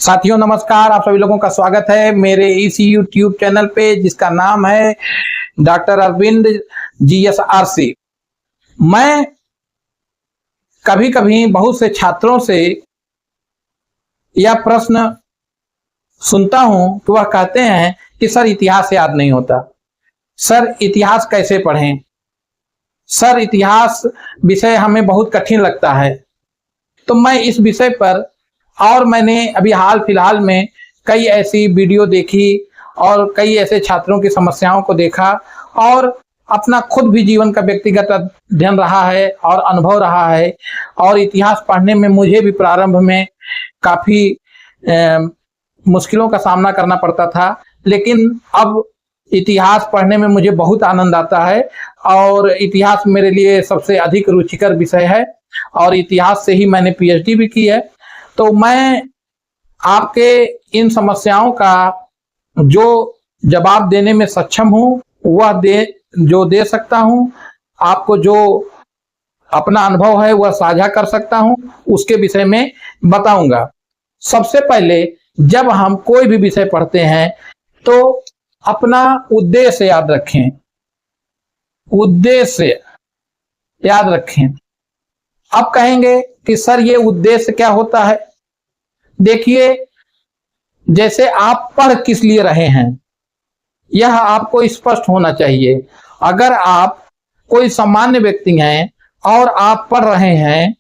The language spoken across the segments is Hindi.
साथियों नमस्कार, आप सभी लोगों का स्वागत है मेरे इस यूट्यूब चैनल पे जिसका नाम है डॉक्टर अरविंद GSRC। मैं कभी कभी बहुत से छात्रों से यह प्रश्न सुनता हूं कि वह कहते हैं कि सर इतिहास याद नहीं होता, सर इतिहास कैसे पढ़ें, सर इतिहास विषय हमें बहुत कठिन लगता है। तो मैं इस विषय पर और मैंने अभी हाल फिलहाल में कई ऐसी वीडियो देखी और कई ऐसे छात्रों की समस्याओं को देखा और अपना खुद भी जीवन का व्यक्तिगत अध्ययन रहा है और अनुभव रहा है। और इतिहास पढ़ने में मुझे भी प्रारंभ में काफ़ी मुश्किलों का सामना करना पड़ता था, लेकिन अब इतिहास पढ़ने में मुझे बहुत आनंद आता है और इतिहास मेरे लिए सबसे अधिक रुचिकर विषय है और इतिहास से ही मैंने PhD भी की है। तो मैं आपके इन समस्याओं का जो जवाब देने में सक्षम हूँ वह दे सकता हूँ, आपको जो अपना अनुभव है वह साझा कर सकता हूँ, उसके विषय में बताऊंगा। सबसे पहले जब हम कोई भी विषय पढ़ते हैं तो अपना उद्देश्य याद रखें, उद्देश्य याद रखें। अब कहेंगे कि सर ये उद्देश्य क्या होता है? देखिए, जैसे आप पढ़ किस लिए रहे हैं यह आपको स्पष्ट होना चाहिए। अगर आप कोई सामान्य व्यक्ति हैं और आप पढ़ रहे हैं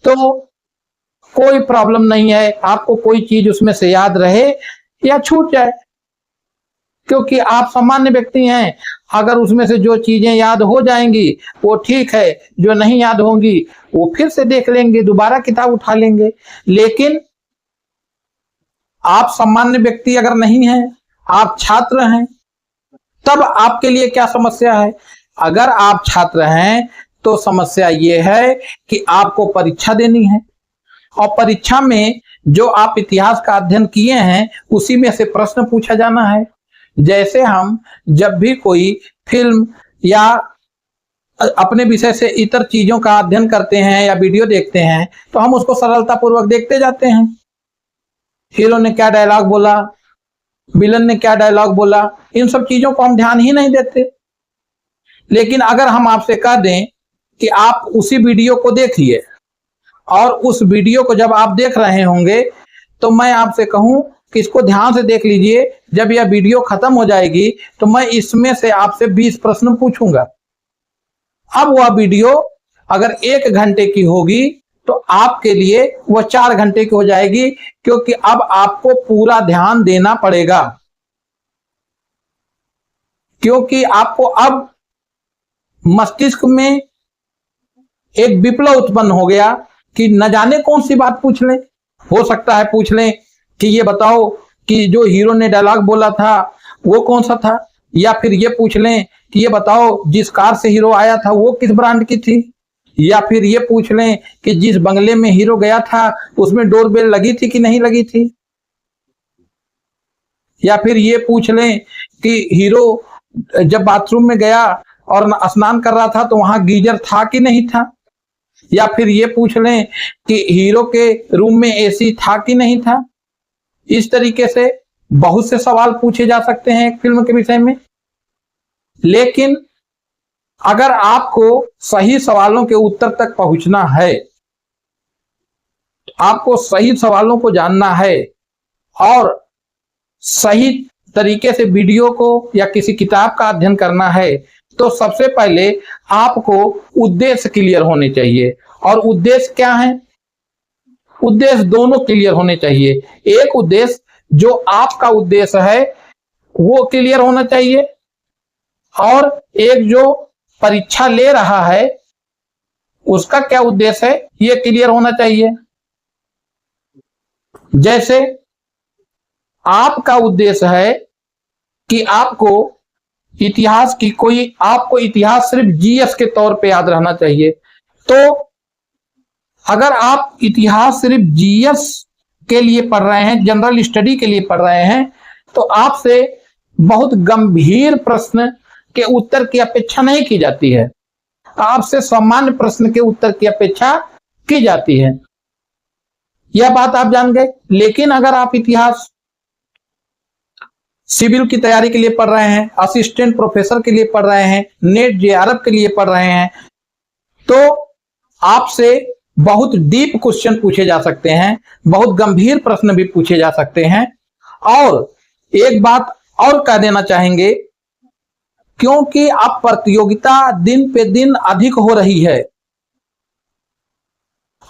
तो कोई प्रॉब्लम नहीं है, आपको कोई चीज उसमें से याद रहे या छूट जाए, क्योंकि आप सामान्य व्यक्ति हैं। अगर उसमें से जो चीजें याद हो जाएंगी वो ठीक है, जो नहीं याद होंगी वो फिर से देख लेंगे, दोबारा किताब उठा लेंगे। लेकिन आप सामान्य व्यक्ति अगर नहीं हैं, आप छात्र हैं, तब आपके लिए क्या समस्या है? अगर आप छात्र हैं तो समस्या ये है कि आपको परीक्षा देनी है और परीक्षा में जो आप इतिहास का अध्ययन किए हैं उसी में से प्रश्न पूछा जाना है। जैसे हम जब भी कोई फिल्म या अपने विषय से इतर चीजों का अध्ययन करते हैं या वीडियो देखते हैं तो हम उसको सरलता पूर्वक देखते जाते हैं। हीरो ने क्या डायलॉग बोला, विलन ने क्या डायलॉग बोला, इन सब चीजों को हम ध्यान ही नहीं देते। लेकिन अगर हम आपसे कह दें कि आप उसी वीडियो को देखिए और उस वीडियो को जब आप देख रहे होंगे तो मैं आपसे कहूं कि इसको ध्यान से देख लीजिए, जब यह वीडियो खत्म हो जाएगी तो मैं इसमें से आपसे 20 प्रश्न पूछूंगा। अब वह वीडियो अगर 1 घंटे की होगी तो आपके लिए वह 4 घंटे की हो जाएगी, क्योंकि अब आपको पूरा ध्यान देना पड़ेगा, क्योंकि आपको अब मस्तिष्क में एक विप्लव उत्पन्न हो गया कि न जाने कौन सी बात पूछ लें। हो सकता है पूछ लें कि ये बताओ कि जो हीरो ने डायलॉग बोला था वो कौन सा था, या फिर ये पूछ लें कि ये बताओ जिस कार से हीरो आया था वो किस ब्रांड की थी, या फिर ये पूछ लें कि जिस बंगले में हीरो गया था उसमें डोरबेल लगी थी कि नहीं लगी थी, या फिर ये पूछ लें कि हीरो जब बाथरूम में गया और स्नान कर रहा था तो वहां गीजर था कि नहीं था, या फिर ये पूछ लें कि हीरो के रूम में AC था कि नहीं था। इस तरीके से बहुत से सवाल पूछे जा सकते हैं एक फिल्म के विषय में। लेकिन अगर आपको सही सवालों के उत्तर तक पहुंचना है, आपको सही सवालों को जानना है और सही तरीके से वीडियो को या किसी किताब का अध्ययन करना है, तो सबसे पहले आपको उद्देश्य क्लियर होने चाहिए। और उद्देश्य क्या है? उद्देश्य दोनों क्लियर होने चाहिए। एक उद्देश्य जो आपका उद्देश्य है वो क्लियर होना चाहिए, और एक जो परीक्षा ले रहा है उसका क्या उद्देश्य है ये क्लियर होना चाहिए। जैसे आपका उद्देश्य है कि आपको इतिहास सिर्फ GS के तौर पे याद रहना चाहिए, तो अगर आप इतिहास सिर्फ GS के लिए पढ़ रहे हैं, जनरल स्टडी के लिए पढ़ रहे हैं, तो आपसे बहुत गंभीर प्रश्न के उत्तर की अपेक्षा नहीं की जाती है, आपसे सामान्य प्रश्न के उत्तर की अपेक्षा की जाती है। यह बात आप जान गए। लेकिन अगर आप इतिहास सिविल की तैयारी के लिए पढ़ रहे हैं, असिस्टेंट प्रोफेसर के लिए पढ़ रहे हैं, नेट जेआरएफ के लिए पढ़ रहे हैं, तो आपसे बहुत डीप क्वेश्चन पूछे जा सकते हैं, बहुत गंभीर प्रश्न भी पूछे जा सकते हैं। और एक बात और कह देना चाहेंगे, क्योंकि अब प्रतियोगिता दिन पे दिन अधिक हो रही है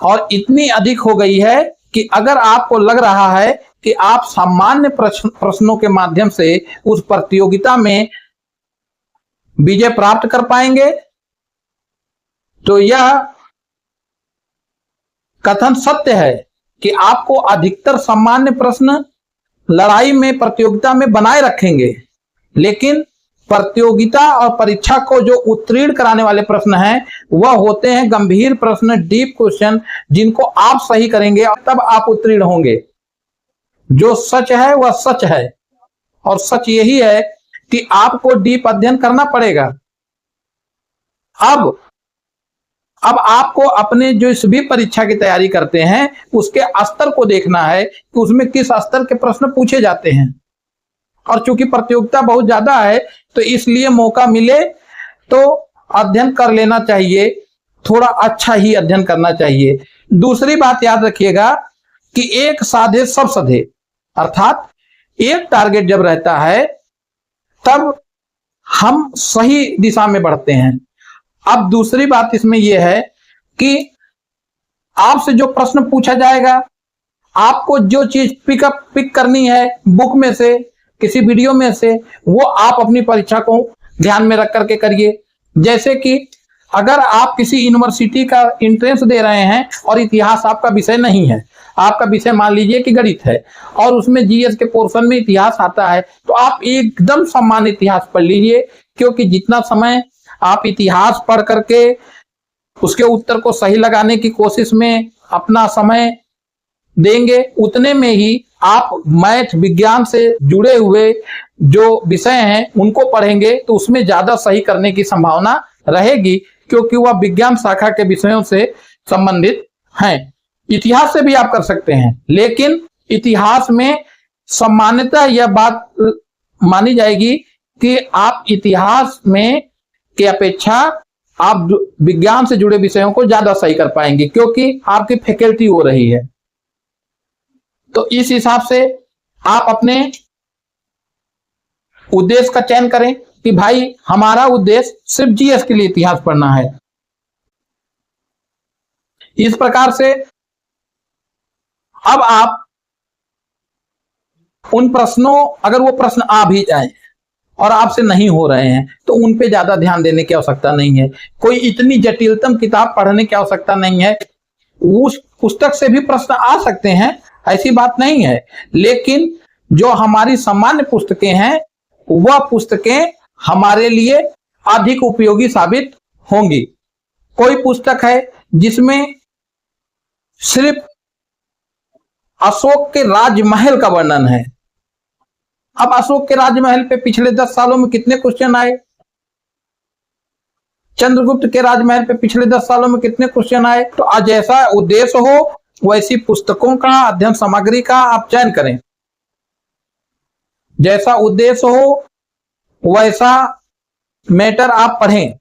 और इतनी अधिक हो गई है कि अगर आपको लग रहा है कि आप सामान्य प्रश्नों के माध्यम से उस प्रतियोगिता में विजय प्राप्त कर पाएंगे, तो यह कथन सत्य है कि आपको अधिकतर सामान्य प्रश्न लड़ाई में, प्रतियोगिता में बनाए रखेंगे। लेकिन प्रतियोगिता और परीक्षा को जो उत्तीर्ण कराने वाले प्रश्न हैं वह होते हैं गंभीर प्रश्न, डीप क्वेश्चन, जिनको आप सही करेंगे और तब आप उत्तीर्ण होंगे। जो सच है वह सच है, और सच यही है कि आपको डीप अध्ययन करना पड़ेगा। अब आपको अपने जो इस भी परीक्षा की तैयारी करते हैं उसके स्तर को देखना है कि उसमें किस स्तर के प्रश्न पूछे जाते हैं। और चूंकि प्रतियोगिता बहुत ज्यादा है तो इसलिए मौका मिले तो अध्ययन कर लेना चाहिए, थोड़ा अच्छा ही अध्ययन करना चाहिए। दूसरी बात याद रखिएगा कि एक साधे सब सधे, अर्थात एक टारगेट जब रहता है तब हम सही दिशा में बढ़ते हैं। अब दूसरी बात इसमें यह है कि आपसे जो प्रश्न पूछा जाएगा, आपको जो चीज पिक करनी है बुक में से, किसी वीडियो में से, वो आप अपनी परीक्षा को ध्यान में रख करके करिए। जैसे कि अगर आप किसी यूनिवर्सिटी का एंट्रेंस दे रहे हैं और इतिहास आपका विषय नहीं है, आपका विषय मान लीजिए कि गणित है और उसमें जीएस के पोर्शन में इतिहास आता है, तो आप एकदम सामान्य इतिहास पढ़ लीजिए, क्योंकि जितना समय आप इतिहास पढ़ करके उसके उत्तर को सही लगाने की कोशिश में अपना समय देंगे, उतने में ही आप मैथ विज्ञान से जुड़े हुए जो विषय हैं उनको पढ़ेंगे तो उसमें ज्यादा सही करने की संभावना रहेगी, क्योंकि वह विज्ञान शाखा के विषयों से संबंधित हैं। इतिहास से भी आप कर सकते हैं, लेकिन इतिहास में सामान्यतः यह बात मानी जाएगी कि आप इतिहास में की अपेक्षा आप विज्ञान से जुड़े विषयों को ज्यादा सही कर पाएंगे, क्योंकि आपकी फैकल्टी हो रही है। तो इस हिसाब से आप अपने उद्देश्य का चयन करें कि भाई हमारा उद्देश्य सिर्फ जीएस के लिए इतिहास पढ़ना है। इस प्रकार से अब आप उन प्रश्नों, अगर वो प्रश्न आ भी जाए और आपसे नहीं हो रहे हैं तो उन पे ज्यादा ध्यान देने की आवश्यकता नहीं है। कोई इतनी जटिलतम किताब पढ़ने की आवश्यकता नहीं है। उस पुस्तक से भी प्रश्न आ सकते हैं, ऐसी बात नहीं है, लेकिन जो हमारी सामान्य पुस्तकें हैं वह पुस्तकें हमारे लिए अधिक उपयोगी साबित होंगी। कोई पुस्तक है जिसमें सिर्फ अशोक के राजमहल का वर्णन है। अब अशोक के राजमहल पे पिछले 10 सालों में कितने क्वेश्चन आए, चंद्रगुप्त के राजमहल पे पिछले 10 सालों में कितने क्वेश्चन आए। तो आज जैसा उद्देश्य हो वैसी पुस्तकों का, अध्ययन सामग्री का आप चयन करें। जैसा उद्देश्य हो वैसा मैटर आप पढ़ें,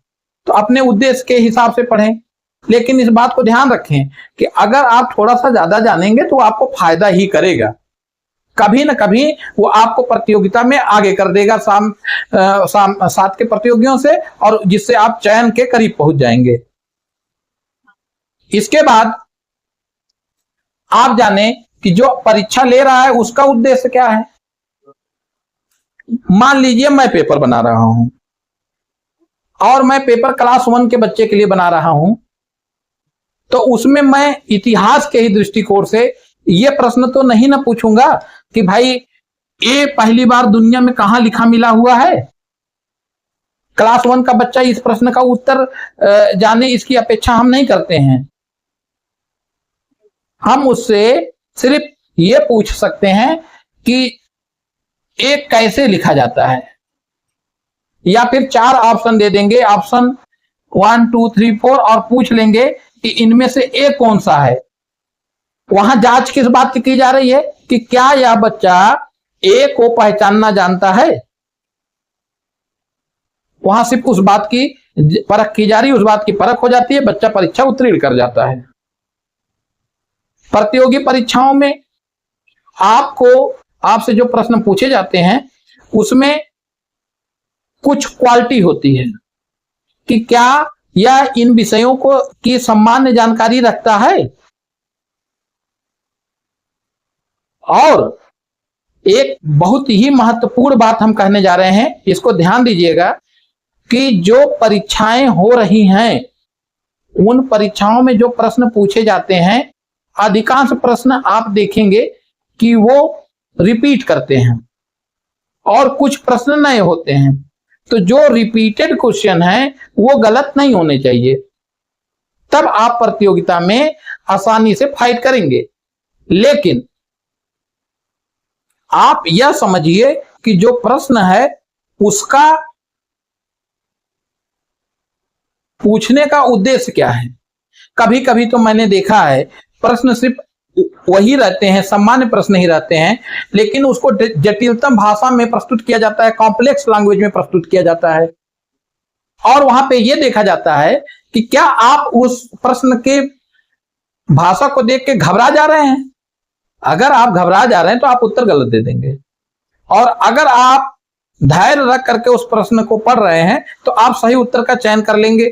तो अपने उद्देश्य के हिसाब से पढ़ें। लेकिन इस बात को ध्यान रखें कि अगर आप थोड़ा सा ज्यादा जानेंगे तो आपको फायदा ही करेगा, कभी ना कभी वो आपको प्रतियोगिता में आगे कर देगा साथ के प्रतियोगियों से, और जिससे आप चयन के करीब पहुंच जाएंगे। इसके बाद आप जाने कि जो परीक्षा ले रहा है उसका उद्देश्य क्या है। मान लीजिए मैं पेपर बना रहा हूं और मैं पेपर क्लास 1 के बच्चे के लिए बना रहा हूं, तो उसमें मैं इतिहास के ही दृष्टिकोण से ये प्रश्न तो नहीं ना पूछूंगा कि भाई ये पहली बार दुनिया में कहां लिखा मिला हुआ है। क्लास 1 का बच्चा इस प्रश्न का उत्तर जाने इसकी अपेक्षा हम नहीं करते हैं। हम उससे सिर्फ ये पूछ सकते हैं कि एक कैसे लिखा जाता है, या फिर 4 ऑप्शन दे देंगे, ऑप्शन 1 2 3 4, और पूछ लेंगे कि इनमें से एक कौन सा है। वहां जांच किस बात की जा रही है कि क्या यह बच्चा ए को पहचानना जानता है। वहां सिर्फ उस बात की परख की जा रही है, उस बात की परख हो जाती है, बच्चा परीक्षा उत्तीर्ण कर जाता है। प्रतियोगी परीक्षाओं में आपसे जो प्रश्न पूछे जाते हैं उसमें कुछ क्वालिटी होती है कि क्या यह इन विषयों को की सामान्य जानकारी रखता है। और एक बहुत ही महत्वपूर्ण बात हम कहने जा रहे हैं, इसको ध्यान दीजिएगा कि जो परीक्षाएं हो रही हैं उन परीक्षाओं में जो प्रश्न पूछे जाते हैं अधिकांश प्रश्न आप देखेंगे कि वो रिपीट करते हैं और कुछ प्रश्न नए होते हैं। तो जो रिपीटेड क्वेश्चन है वो गलत नहीं होने चाहिए, तब आप प्रतियोगिता में आसानी से फाइट करेंगे। लेकिन आप यह समझिए कि जो प्रश्न है उसका पूछने का उद्देश्य क्या है। कभी कभी तो मैंने देखा है प्रश्न सिर्फ वही रहते हैं, सामान्य प्रश्न ही रहते हैं, लेकिन उसको जटिलतम भाषा में प्रस्तुत किया जाता है, कॉम्प्लेक्स लैंग्वेज में प्रस्तुत किया जाता है। और वहां पे यह देखा जाता है कि क्या आप उस प्रश्न के भाषा को देख के घबरा जा रहे हैं। अगर आप घबरा जा रहे हैं तो आप उत्तर गलत दे देंगे, और अगर आप धैर्य रख करके उस प्रश्न को पढ़ रहे हैं तो आप सही उत्तर का चयन कर लेंगे,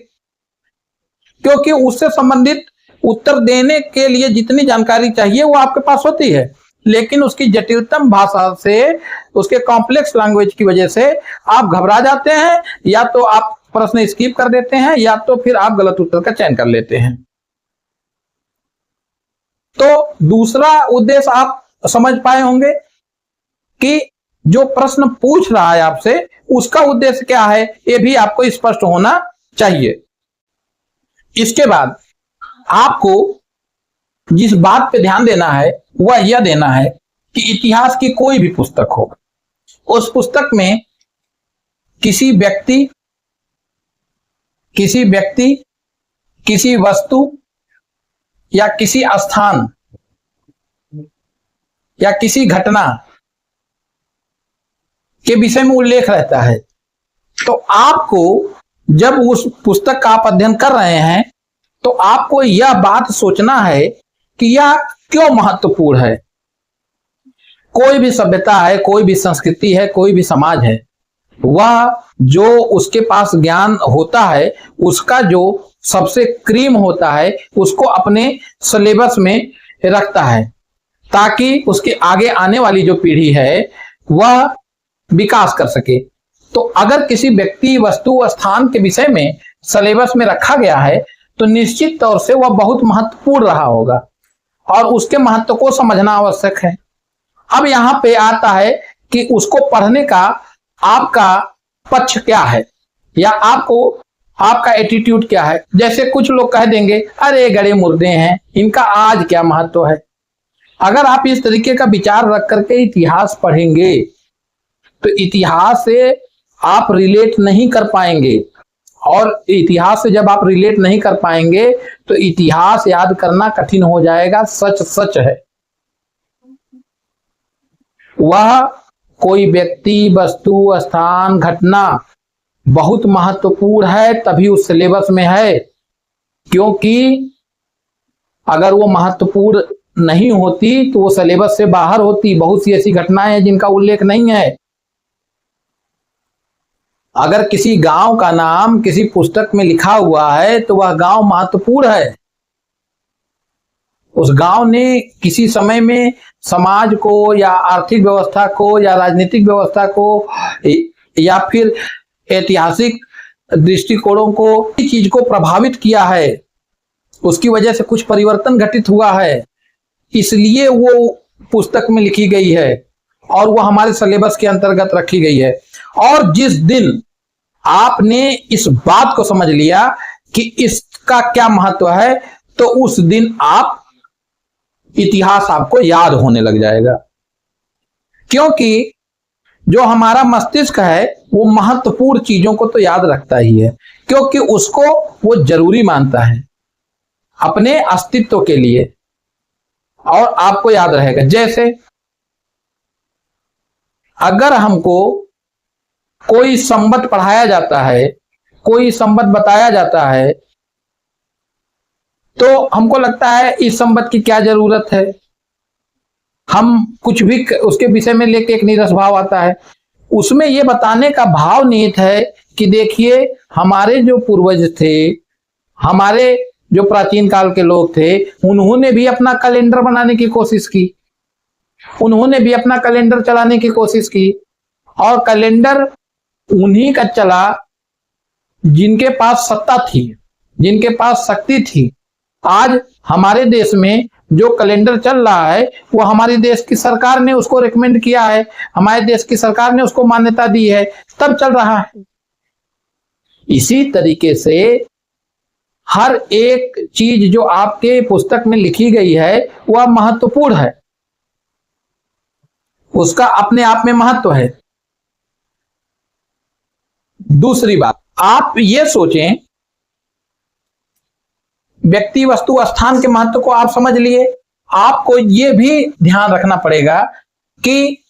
क्योंकि उससे संबंधित उत्तर देने के लिए जितनी जानकारी चाहिए वो आपके पास होती है, लेकिन उसकी जटिलतम भाषा से, उसके कॉम्प्लेक्स लैंग्वेज की वजह से आप घबरा जाते हैं, या तो आप प्रश्न स्किप कर देते हैं या तो फिर आप गलत उत्तर का चयन कर लेते हैं। तो दूसरा उद्देश्य आप समझ पाए होंगे कि जो प्रश्न पूछ रहा है आपसे उसका उद्देश्य क्या है, यह भी आपको स्पष्ट होना चाहिए। इसके बाद आपको जिस बात पे ध्यान देना है वह यह देना है कि इतिहास की कोई भी पुस्तक हो, उस पुस्तक में किसी व्यक्ति, किसी वस्तु या किसी स्थान या किसी घटना के विषय में उल्लेख रहता है। तो आपको जब उस पुस्तक का आप अध्ययन कर रहे हैं तो आपको यह बात सोचना है कि यह क्यों महत्वपूर्ण है। कोई भी सभ्यता है, कोई भी संस्कृति है, कोई भी समाज है, वह जो उसके पास ज्ञान होता है उसका जो सबसे क्रीम होता है उसको अपने सिलेबस में रखता है, ताकि उसके आगे आने वाली जो पीढ़ी है वह विकास कर सके। तो अगर किसी व्यक्ति, वस्तु, स्थान के विषय में सिलेबस में रखा गया है तो निश्चित तौर से वह बहुत महत्वपूर्ण रहा होगा और उसके महत्व को समझना आवश्यक है। अब यहां पे आता है कि उसको पढ़ने का आपका पक्ष क्या है या आपका एटीट्यूड क्या है। जैसे कुछ लोग कह देंगे अरे गड़े मुर्दे हैं, इनका आज क्या महत्व है। अगर आप इस तरीके का विचार रख करके इतिहास पढ़ेंगे तो इतिहास से आप रिलेट नहीं कर पाएंगे, और इतिहास से जब आप रिलेट नहीं कर पाएंगे तो इतिहास याद करना कठिन हो जाएगा। सच सच है, वह कोई व्यक्ति, वस्तु, स्थान, घटना बहुत महत्वपूर्ण है तभी उस सिलेबस में है, क्योंकि अगर वो महत्वपूर्ण नहीं होती तो वो सिलेबस से बाहर होती। बहुत सी ऐसी घटनाएं हैं जिनका उल्लेख नहीं है। अगर किसी गांव का नाम किसी पुस्तक में लिखा हुआ है तो वह गांव महत्वपूर्ण है। उस गांव ने किसी समय में समाज को या आर्थिक व्यवस्था को या राजनीतिक व्यवस्था को या फिर ऐतिहासिक दृष्टिकोणों को, इस चीज को प्रभावित किया है, उसकी वजह से कुछ परिवर्तन घटित हुआ है, इसलिए वो पुस्तक में लिखी गई है और वो हमारे सिलेबस के अंतर्गत रखी गई है। और जिस दिन आपने इस बात को समझ लिया कि इसका क्या महत्व है तो उस दिन इतिहास आपको याद होने लग जाएगा, क्योंकि जो हमारा मस्तिष्क है वो महत्वपूर्ण चीजों को तो याद रखता ही है, क्योंकि उसको वो जरूरी मानता है अपने अस्तित्व के लिए। और आपको याद रहेगा। जैसे अगर हमको कोई संबंध पढ़ाया जाता है, कोई संबंध बताया जाता है, तो हमको लगता है इस संबंध की क्या जरूरत है, हम कुछ भी उसके विषय में लेके एक नीरस भाव आता है। उसमें यह बताने का भाव निहित है कि देखिए हमारे जो पूर्वज थे, हमारे जो प्राचीन काल के लोग थे, उन्होंने भी अपना कैलेंडर बनाने की कोशिश की, उन्होंने भी अपना कैलेंडर चलाने की कोशिश की, और कैलेंडर उन्हीं का चला जिनके पास सत्ता थी, जिनके पास शक्ति थी। आज हमारे देश में जो कैलेंडर चल रहा है वो हमारे देश की सरकार ने उसको रिकमेंड किया है, हमारे देश की सरकार ने उसको मान्यता दी है, तब चल रहा है। इसी तरीके से हर एक चीज जो आपके पुस्तक में लिखी गई है वह महत्वपूर्ण है, उसका अपने आप में महत्व है। दूसरी बात, आप ये सोचें, व्यक्ति वस्तु स्थान के महत्व को आप समझ लिए, आपको ये भी ध्यान रखना पड़ेगा कि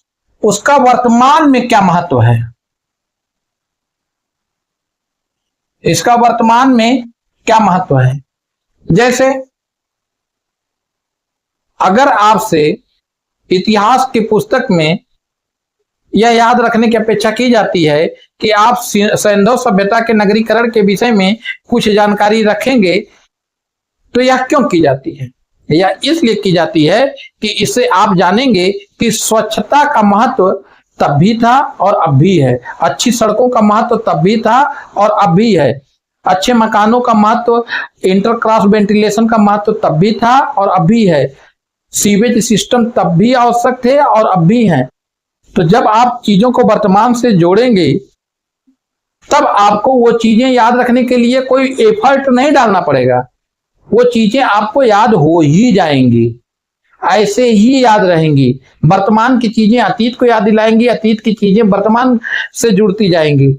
उसका वर्तमान में क्या महत्व है, इसका वर्तमान में क्या महत्व है। जैसे अगर आपसे इतिहास की पुस्तक में यह याद रखने की अपेक्षा की जाती है कि आप सिंधु सभ्यता के नगरीकरण के विषय में कुछ जानकारी रखेंगे, तो यह क्यों की जाती है? यह इसलिए की जाती है कि इससे आप जानेंगे कि स्वच्छता का महत्व तब भी था और अब भी है, अच्छी सड़कों का महत्व तब भी था और अब भी है, अच्छे मकानों का महत्व, इंटरक्रॉस वेंटिलेशन का महत्व तब भी था और अब भी है, सीवेज सिस्टम तब भी आवश्यक थे और अब भी हैं। तो जब आप चीजों को वर्तमान से जोड़ेंगे तब आपको वो चीजें याद रखने के लिए कोई एफर्ट नहीं डालना पड़ेगा, वो चीजें आपको याद हो ही जाएंगी, ऐसे ही याद रहेंगी। वर्तमान की चीजें अतीत को याद दिलाएंगी, अतीत की चीजें वर्तमान से जुड़ती जाएंगी।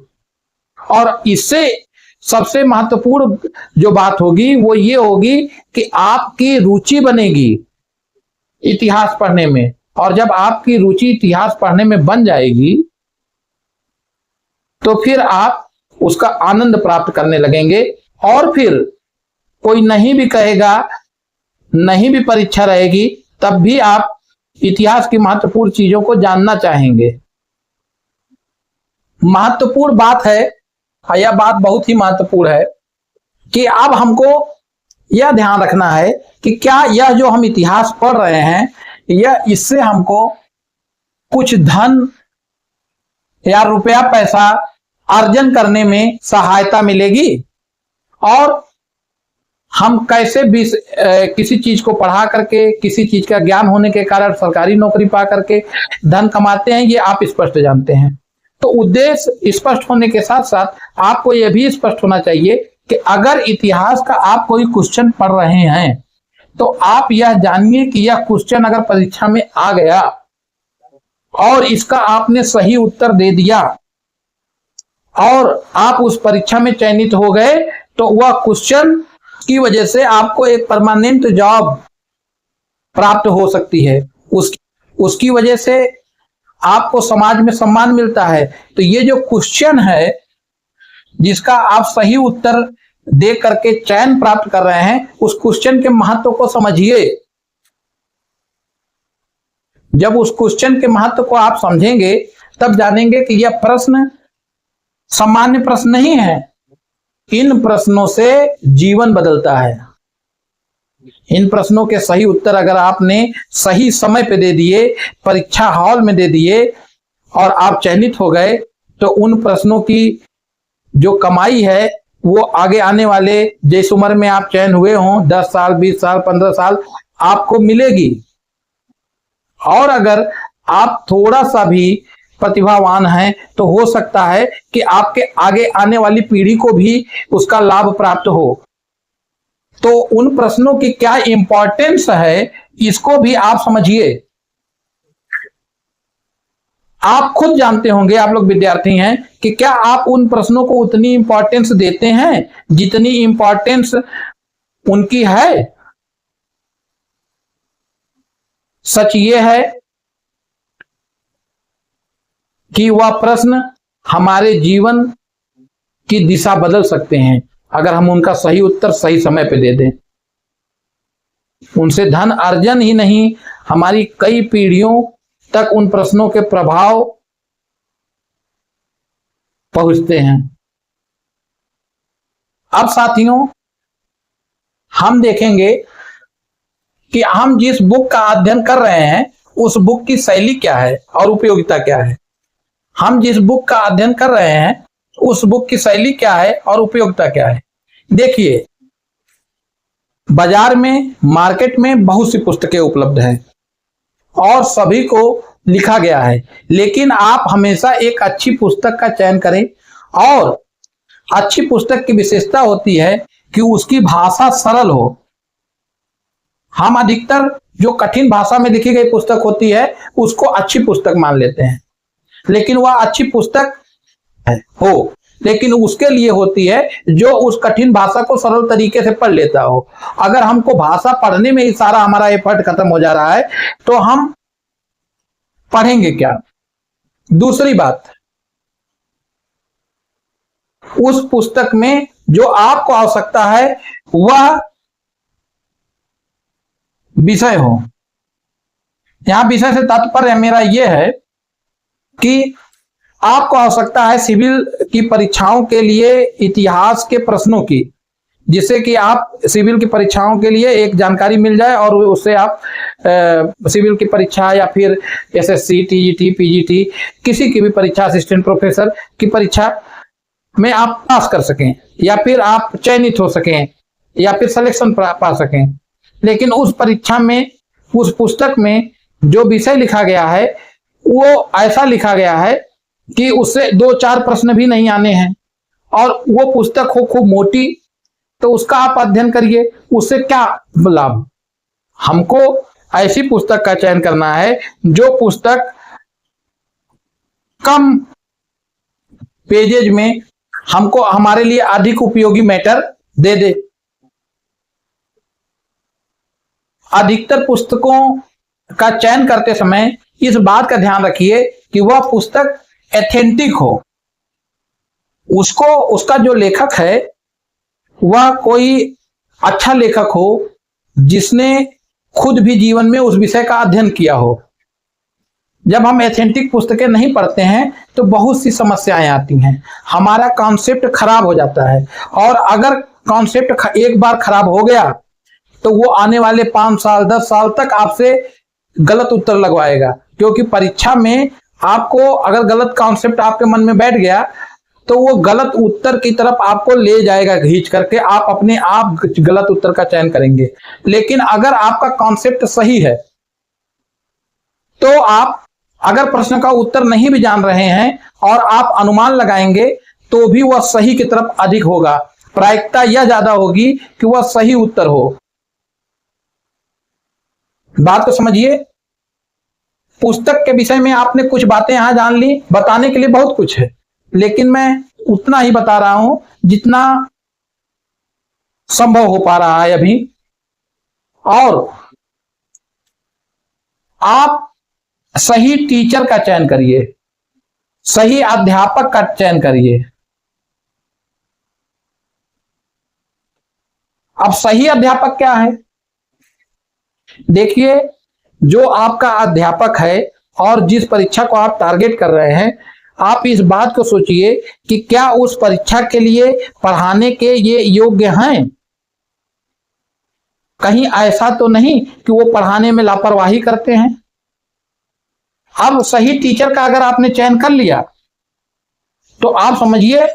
और इससे सबसे महत्वपूर्ण जो बात होगी वो ये होगी कि आपकी रुचि बनेगी इतिहास पढ़ने में, और जब आपकी रुचि इतिहास पढ़ने में बन जाएगी तो फिर आप उसका आनंद प्राप्त करने लगेंगे। और फिर कोई नहीं भी कहेगा, नहीं भी परीक्षा रहेगी, तब भी आप इतिहास की महत्वपूर्ण चीजों को जानना चाहेंगे। महत्वपूर्ण बात है, यह बात बहुत ही महत्वपूर्ण है कि अब हमको यह ध्यान रखना है कि क्या यह जो हम इतिहास पढ़ रहे हैं, यह इससे हमको कुछ धन या रुपया पैसा अर्जन करने में सहायता मिलेगी, और हम कैसे भी किसी चीज को पढ़ा करके, किसी चीज का ज्ञान होने के कारण सरकारी नौकरी पा करके धन कमाते हैं, ये आप स्पष्ट जानते हैं। तो उद्देश्य स्पष्ट होने के साथ साथ आपको यह भी स्पष्ट होना चाहिए कि अगर इतिहास का आप कोई क्वेश्चन पढ़ रहे हैं तो आप यह जानिए कि यह क्वेश्चन अगर परीक्षा में आ गया और इसका आपने सही उत्तर दे दिया और आप उस परीक्षा में चयनित हो गए, तो वह क्वेश्चन की वजह से आपको एक परमानेंट जॉब प्राप्त हो सकती है, उसकी वजह से आपको समाज में सम्मान मिलता है। तो ये जो क्वेश्चन है जिसका आप सही उत्तर दे करके चयन प्राप्त कर रहे हैं, उस क्वेश्चन के महत्व को समझिए। जब उस क्वेश्चन के महत्व को आप समझेंगे तब जानेंगे कि यह प्रश्न सामान्य प्रश्न नहीं है, इन प्रश्नों से जीवन बदलता है। इन प्रश्नों के सही उत्तर अगर आपने सही समय पे दे दिए, परीक्षा हॉल में दे दिए और आप चयनित हो गए, तो उन प्रश्नों की जो कमाई है वो आगे आने वाले जिस उम्र में आप चयन हुए हों, 10 साल, 20 साल, 15 साल, आपको मिलेगी। और अगर आप थोड़ा सा भी प्रतिभावान हैं तो हो सकता है कि आपके आगे आने वाली पीढ़ी को भी उसका लाभ प्राप्त हो। तो उन प्रश्नों की क्या इंपॉर्टेंस है, इसको भी आप समझिए। आप खुद जानते होंगे, आप लोग विद्यार्थी हैं, कि क्या आप उन प्रश्नों को उतनी इंपॉर्टेंस देते हैं जितनी इंपॉर्टेंस उनकी है। सच ये है कि वह प्रश्न हमारे जीवन की दिशा बदल सकते हैं अगर हम उनका सही उत्तर सही समय पे दे दें। उनसे धन अर्जन ही नहीं, हमारी कई पीढ़ियों तक उन प्रश्नों के प्रभाव पहुंचते हैं। अब साथियों, हम देखेंगे कि हम जिस बुक का अध्ययन कर रहे हैं उस बुक की शैली क्या है और उपयोगिता क्या है। हम जिस बुक का अध्ययन कर रहे हैं उस बुक की शैली क्या है और उपयोगिता क्या है। देखिए, बाजार में, मार्केट में बहुत सी पुस्तकें उपलब्ध हैं और सभी को लिखा गया है, लेकिन आप हमेशा एक अच्छी पुस्तक का चयन करें। और अच्छी पुस्तक की विशेषता होती है कि उसकी भाषा सरल हो। हम अधिकतर जो कठिन भाषा में लिखी गई पुस्तक होती है उसको अच्छी पुस्तक मान लेते हैं, लेकिन वह अच्छी पुस्तक हो, लेकिन उसके लिए होती है जो उस कठिन भाषा को सरल तरीके से पढ़ लेता हो। अगर हमको भाषा पढ़ने में ही सारा हमारा एफर्ट खत्म हो जा रहा है तो हम पढ़ेंगे क्या। दूसरी बात, उस पुस्तक में जो आपको आवश्यकता है वह विषय हो। यहां विषय से तात्पर्य मेरा यह है कि आपको आवश्यकता है सिविल की परीक्षाओं के लिए इतिहास के प्रश्नों की, जिससे कि आप सिविल की परीक्षाओं के लिए एक जानकारी मिल जाए और उससे आप सिविल की परीक्षा या फिर एसएससी, टीजीटी, पीजीटी, किसी की भी परीक्षा, असिस्टेंट प्रोफेसर की परीक्षा में आप पास कर सकें या फिर आप चयनित हो सकें या फिर सिलेक्शन पा सकें। लेकिन उस परीक्षा में, उस पुस्तक में जो विषय लिखा गया है वो ऐसा लिखा गया है कि उससे 2-4 प्रश्न भी नहीं आने हैं और वो पुस्तक हो खूब मोटी, तो उसका आप अध्ययन करिए। उससे क्या लाभ? हमको ऐसी पुस्तक का चयन करना है जो पुस्तक कम पेजेज में हमको हमारे लिए अधिक उपयोगी मैटर दे दे। अधिकतर पुस्तकों का चयन करते समय इस बात का ध्यान रखिए कि वह पुस्तक एथेंटिक हो। उसको, उसका जो लेखक है वह कोई अच्छा लेखक हो जिसने खुद भी जीवन में उस विषय का अध्ययन किया हो। जब हम एथेंटिक पुस्तकें नहीं पढ़ते हैं तो बहुत सी समस्याएं आती हैं, हमारा कॉन्सेप्ट खराब हो जाता है। और अगर कॉन्सेप्ट एक बार खराब हो गया तो वो आने वाले 5 साल 10 साल तक आपसे गलत उत्तर लगवाएगा, क्योंकि परीक्षा में आपको अगर गलत कॉन्सेप्ट आपके मन में बैठ गया तो वो गलत उत्तर की तरफ आपको ले जाएगा खींच करके, आप अपने आप गलत उत्तर का चयन करेंगे। लेकिन अगर आपका कॉन्सेप्ट सही है तो आप अगर प्रश्न का उत्तर नहीं भी जान रहे हैं और आप अनुमान लगाएंगे तो भी वह सही की तरफ अधिक होगा। प्रायिकता यह ज्यादा होगी कि वह सही उत्तर हो। बात को समझिए। पुस्तक के विषय में आपने कुछ बातें यहां जान ली, बताने के लिए बहुत कुछ है, लेकिन मैं उतना ही बता रहा हूं जितना संभव हो पा रहा है अभी। और आप सही टीचर का चयन करिए, सही अध्यापक का चयन करिए। अब सही अध्यापक क्या है? देखिए, जो आपका अध्यापक है और जिस परीक्षा को आप टारगेट कर रहे हैं, आप इस बात को सोचिए कि क्या उस परीक्षा के लिए पढ़ाने के ये योग्य हैं। कहीं ऐसा तो नहीं कि वो पढ़ाने में लापरवाही करते हैं। अब सही टीचर का अगर आपने चयन कर लिया तो आप समझिए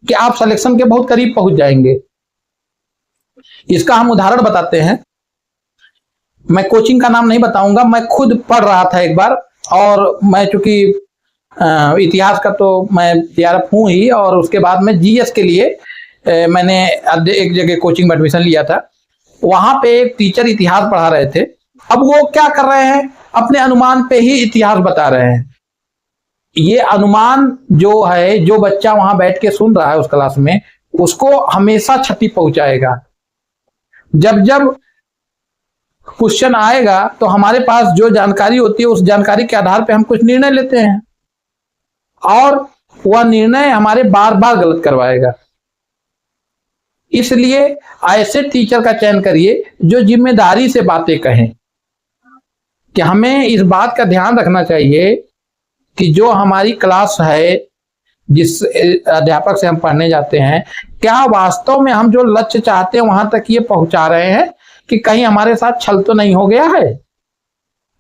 कि आप सिलेक्शन के बहुत करीब पहुंच जाएंगे। इसका हम उदाहरण बताते हैं। मैं कोचिंग का नाम नहीं बताऊंगा, मैं खुद पढ़ रहा था एक बार, और मैं चूंकि इतिहास का तो मैं तैयार हूं ही, और उसके बाद में जीएस के लिए मैंने एक जगह कोचिंग में एडमिशन लिया था। वहां पे एक टीचर इतिहास पढ़ा रहे थे। अब वो क्या कर रहे हैं, अपने अनुमान पे ही इतिहास बता रहे हैं। ये अनुमान जो है, जो बच्चा वहां बैठ के सुन रहा है उस क्लास में, उसको हमेशा क्षति पहुंचाएगा। जब जब क्वेश्चन आएगा तो हमारे पास जो जानकारी होती है उस जानकारी के आधार पे हम कुछ निर्णय लेते हैं, और वह निर्णय हमारे बार बार गलत करवाएगा। इसलिए ऐसे टीचर का चयन करिए जो जिम्मेदारी से बातें कहें, कि हमें इस बात का ध्यान रखना चाहिए कि जो हमारी क्लास है, जिस अध्यापक से हम पढ़ने जाते हैं, क्या वास्तव में हम जो लक्ष्य चाहते हैं वहां तक ये पहुंचा रहे हैं, कि कहीं हमारे साथ छल तो नहीं हो गया है,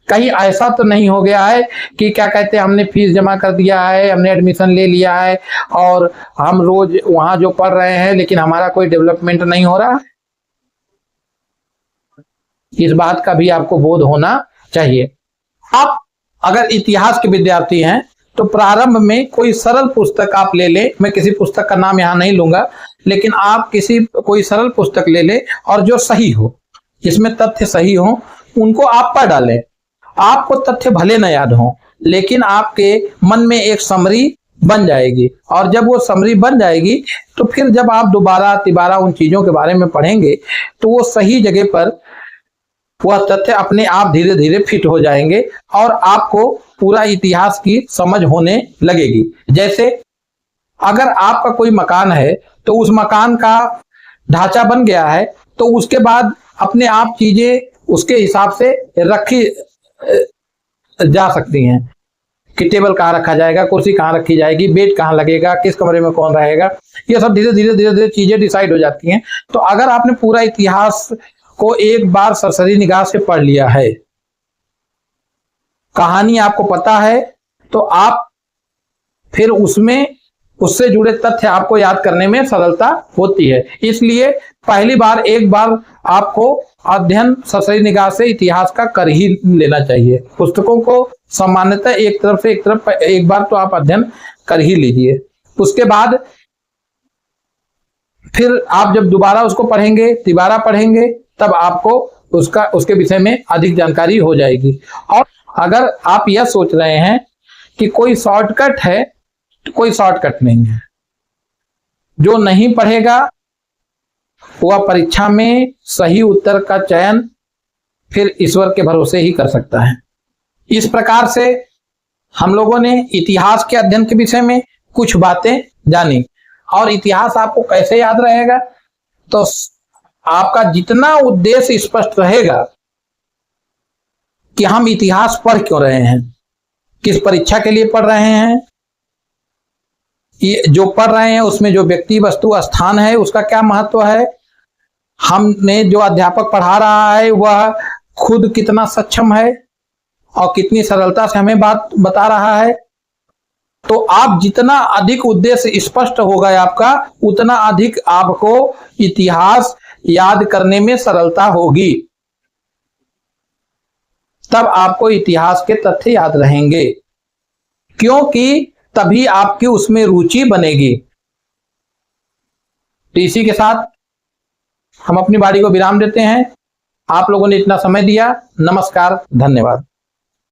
कहीं ऐसा तो नहीं हो गया है कि क्या कहते हैं हमने फीस जमा कर दिया है, हमने एडमिशन ले लिया है और हम रोज वहां जो पढ़ रहे हैं लेकिन हमारा कोई डेवलपमेंट नहीं हो रहा है। इस बात का भी आपको बोध होना चाहिए। आप अगर इतिहास के विद्यार्थी हैं तो प्रारंभ में कोई सरल पुस्तक आप ले लें, मैं किसी पुस्तक का नाम यहां नहीं लूंगा, लेकिन आप कोई सरल पुस्तक ले लें और जो सही हो, जिसमें तथ्य सही हो, उनको आप पढ़ डालें। आपको तथ्य भले न याद हो, लेकिन आपके मन में एक समरी बन जाएगी, और जब वो समरी बन जाएगी तो फिर जब आप दोबारा तिबारा उन चीजों के बारे में पढ़ेंगे तो वो सही जगह पर वह तथ्य अपने आप धीरे धीरे फिट हो जाएंगे और आपको पूरा इतिहास की समझ होने लगेगी। जैसे अगर आपका कोई मकान है तो उस मकान का ढांचा बन गया है, तो उसके बाद अपने आप चीजें उसके हिसाब से रखी जा सकती हैं, कि टेबल कहाँ रखा जाएगा, कुर्सी कहाँ रखी जाएगी, बेड कहाँ लगेगा, किस कमरे में कौन रहेगा, ये सब धीरे धीरे चीजें डिसाइड हो जाती हैं। तो अगर आपने पूरा इतिहास को एक बार सरसरी निगाह से पढ़ लिया है, कहानी आपको पता है, तो आप फिर उससे जुड़े तथ्य आपको याद करने में सरलता होती है। इसलिए पहली बार एक बार आपको अध्ययन सरसरी निगाह से इतिहास का कर ही लेना चाहिए। पुस्तकों को सामान्यतः एक बार तो आप अध्ययन कर ही लीजिए। उसके बाद फिर आप जब दोबारा उसको पढ़ेंगे, तिबारा पढ़ेंगे, तब आपको उसके विषय में अधिक जानकारी हो जाएगी। और अगर आप यह सोच रहे हैं कि कोई शॉर्टकट है, तो कोई शॉर्टकट नहीं है। जो नहीं पढ़ेगा वह परीक्षा में सही उत्तर का चयन फिर ईश्वर के भरोसे ही कर सकता है। इस प्रकार से हम लोगों ने इतिहास के अध्ययन के विषय में कुछ बातें जानी। और इतिहास आपको कैसे याद रहेगा, तो आपका जितना उद्देश्य स्पष्ट रहेगा कि हम इतिहास पढ़ क्यों रहे हैं, किस परीक्षा के लिए पढ़ रहे हैं, ये जो पढ़ रहे हैं उसमें जो व्यक्ति वस्तु स्थान है उसका क्या महत्व है, हमने जो अध्यापक पढ़ा रहा है वह खुद कितना सक्षम है और कितनी सरलता से हमें बात बता रहा है। तो आप जितना अधिक उद्देश्य स्पष्ट होगा आपका, उतना अधिक आपको इतिहास याद करने में सरलता होगी। तब आपको इतिहास के तथ्य याद रहेंगे, क्योंकि तभी आपकी उसमें रुचि बनेगी। तो इसी के साथ हम अपनी वाणी को विराम देते हैं। आप लोगों ने इतना समय दिया, नमस्कार, धन्यवाद।